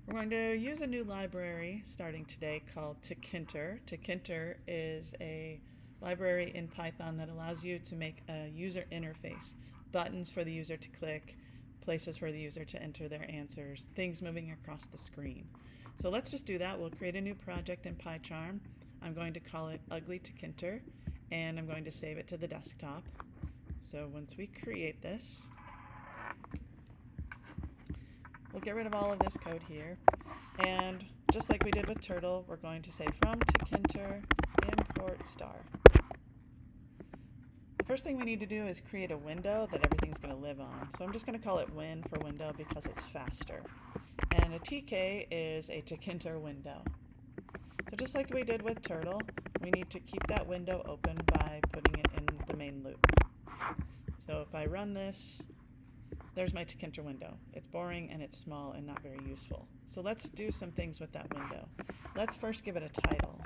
We're going to use a new library starting today called Tkinter. Tkinter is a library in Python that allows you to make a user interface, buttons for the user to click, places for the user to enter their answers, things moving across the screen. So let's just do that. We'll create a new project in PyCharm. I'm going to call it Ugly Tkinter, and I'm going to save it to the desktop. So once we create this, we'll get rid of all of this code here. And just like we did with Turtle, we're going to say from Tkinter import star. The first thing we need to do is create a window that everything's going to live on. So I'm just going to call it win for window because it's faster. And a TK is a Tkinter window. So just like we did with Turtle, we need to keep that window open by putting it in the main loop. So if I run this, there's my Tkinter window. It's boring and it's small and not very useful. So let's do some things with that window. Let's first give it a title.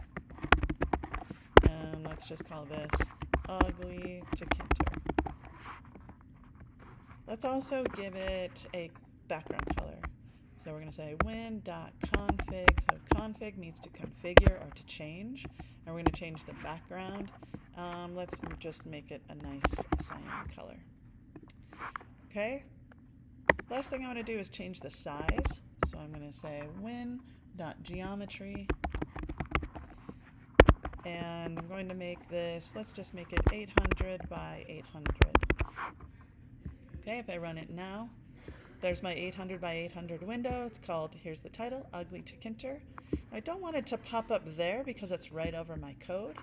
And let's just call this Ugly Tkinter. Let's also give it a background color. So we're going to say win.config. So config means to configure or to change. And we're going to change the background. Let's just make it a nice cyan color. Okay. Last thing I'm going to do is change the size. So I'm going to say win.geometry. And I'm going to make this, let's just make it 800 by 800. Okay, if I run it now, there's my 800 by 800 window. It's called, here's the title, Ugly Tkinter. I don't want it to pop up there because it's right over my code.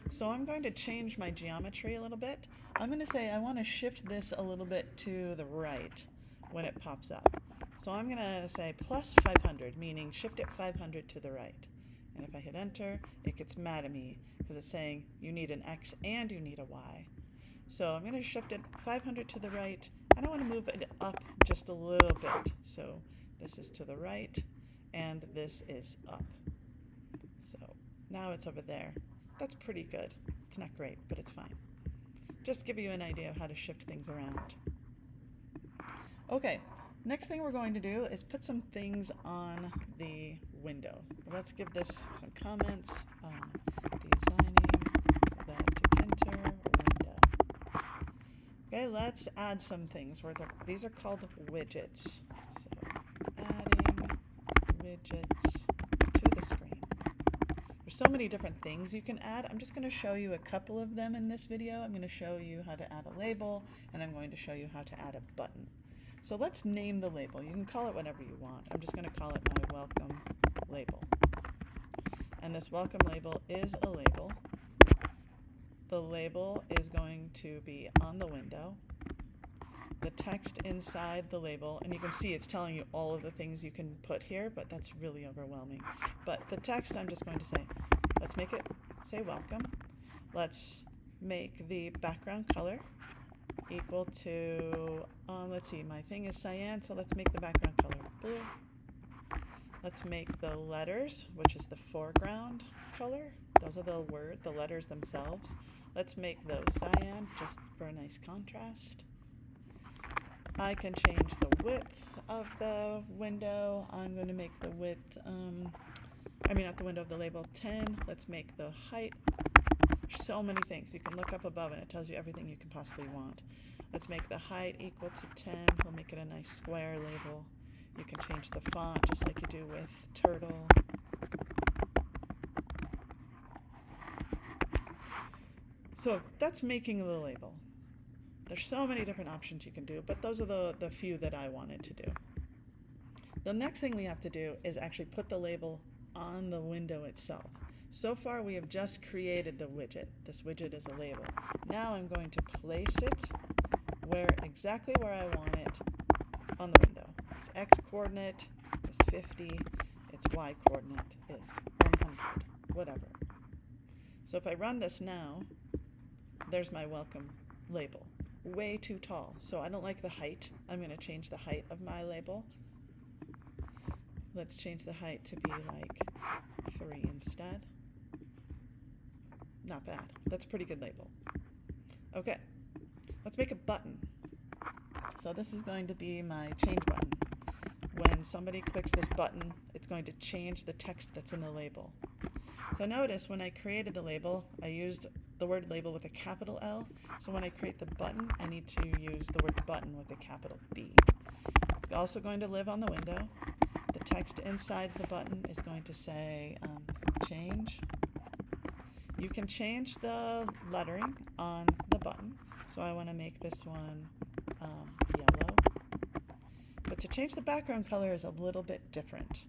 So I'm going to change my geometry a little bit. I'm going to say I want to shift this a little bit to the right when it pops up. So I'm going to say plus 500, meaning shift it 500 to the right. And if I hit enter, it gets mad at me because it's saying you need an X and you need a Y. So I'm going to shift it 500 to the right, and I want to move it up just a little bit. So this is to the right, and this is up. So now it's over there. That's pretty good. It's not great, but it's fine. Just to give you an idea of how to shift things around. Okay, next thing we're going to do is put some things on the window. Let's give this some comments. Designing the Tkinter window. Okay, let's add some things. These are called widgets. So adding widgets to the screen. There's so many different things you can add. I'm just going to show you a couple of them in this video. I'm going to show you how to add a label, and I'm going to show you how to add a button. So let's name the label. You can call it whatever you want. I'm just going to call it my welcome label. And this welcome label is a label. The label is going to be on the window. The text inside the label, and you can see it's telling you all of the things you can put here, but that's really overwhelming. But the text, I'm just going to say, let's make it say welcome. Let's make the background color equal to, let's see, my thing is cyan, so let's make the background color blue. Let's make the letters, which is the foreground color. Those are the letters themselves. Let's make those cyan, just for a nice contrast. I can change the width of the window. I'm going to make the width, not the window of the label 10. Let's make the height. There's so many things. You can look up above and it tells you everything you can possibly want. Let's make the height equal to 10. We'll make it a nice square label. You can change the font just like you do with Turtle. So that's making the label. There's so many different options you can do, but those are the few that I wanted to do. The next thing we have to do is actually put the label on the window itself. So far we have just created the widget. This widget is a label. Now I'm going to place it exactly where I want it on the window. Its X coordinate is 50, its Y coordinate is 100, whatever. So if I run this now, there's my welcome label. Way too tall, so I don't like the height. I'm going to change the height of my label. Let's change the height to be like 3 instead. Not bad. That's a pretty good label. Okay, let's make a button. So this is going to be my change button. when somebody clicks this button, it's going to change the text that's in the label. So notice when I created the label, I used the word label with a capital L. So when I create the button, I need to use the word button with a capital B. It's also going to live on the window. The text inside the button is going to say change. You can change the lettering on the button. So I want to make this one yellow. But to change the background color is a little bit different.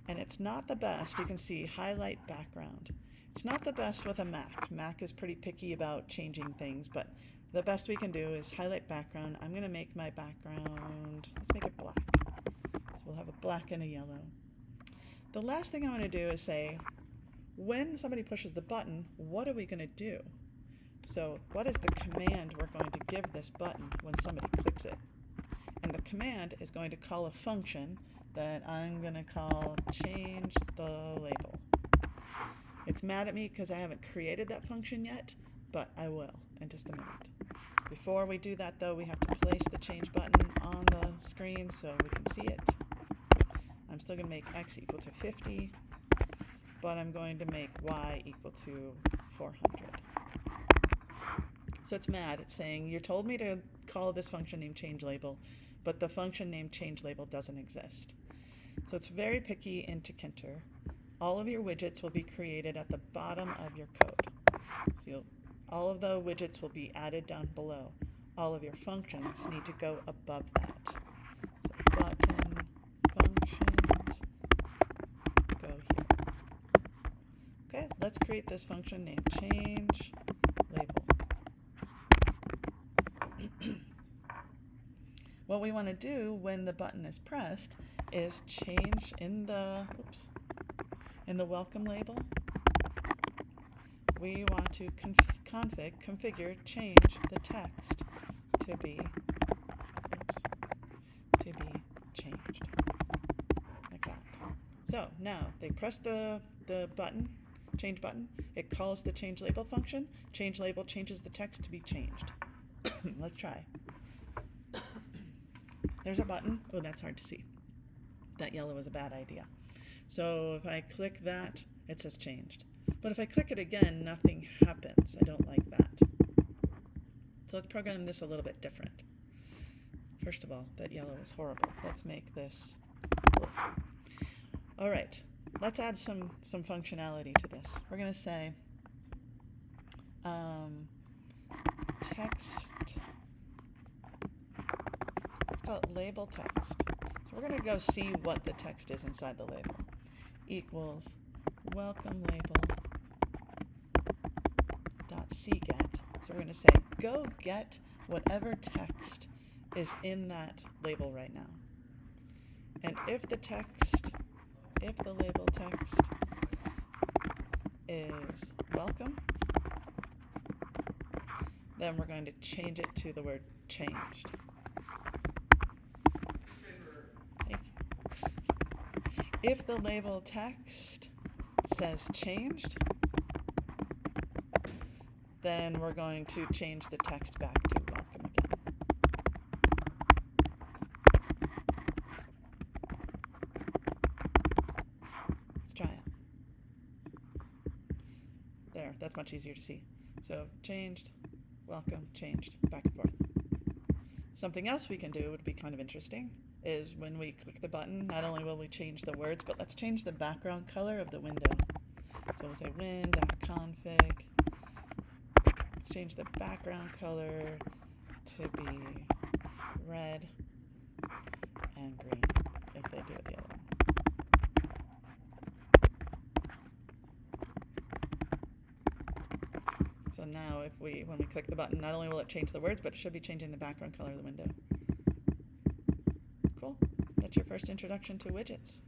And it's not the best. You can see highlight background. It's not the best with a Mac. Mac is pretty picky about changing things, but the best we can do is highlight background. I'm going to make my background, let's make it black. So we'll have a black and a yellow. The last thing I want to do is say, when somebody pushes the button, what are we going to do? So what is the command we're going to give this button when somebody clicks it? And the command is going to call a function that I'm going to call change the label. It's mad at me because I haven't created that function yet, but I will in just a minute. Before we do that though, we have to place the change button on the screen so we can see it. I'm still going to make x equal to 50, but I'm going to make y equal to 400. So it's mad. It's saying, you told me to call this function named changeLabel, but the function named changeLabel doesn't exist. So it's very picky in Tkinter. All of your widgets will be created at the bottom of your code. So all of the widgets will be added down below. All of your functions need to go above that. So button, functions, go here. Okay, let's create this function named changeLabel. What we want to do when the button is pressed is change in the welcome label. We want to configure change the text to be changed like that. So now they press the button, change button. It calls the change label function. Change label changes the text to be changed. Let's try. There's our button. Oh, that's hard to see. That yellow was a bad idea. So if I click that, it says changed. But if I click it again, nothing happens. I don't like that. So let's program this a little bit different. First of all, that yellow is horrible. Let's make this blue. All right, let's add some functionality to this. We're going to say text. Let's call it label text. So we're going to go see what the text is inside the label. Equals welcome label dot cget. So we're going to say go get whatever text is in that label right now. And if the label text is welcome, then we're going to change it to the word changed. Thank you. If the label text says changed, then we're going to change the text back to welcome again. Let's try it. There, that's much easier to see. So changed, welcome, changed, back and forth. Something else we can do would be kind of interesting is when we click the button, not only will we change the words, but let's change the background color of the window. So we'll say win.config. Let's change the background color to be red and green if they do it the other one. So now when we click the button, not only will it change the words, but it should be changing the background color of the window. Cool. That's your first introduction to widgets.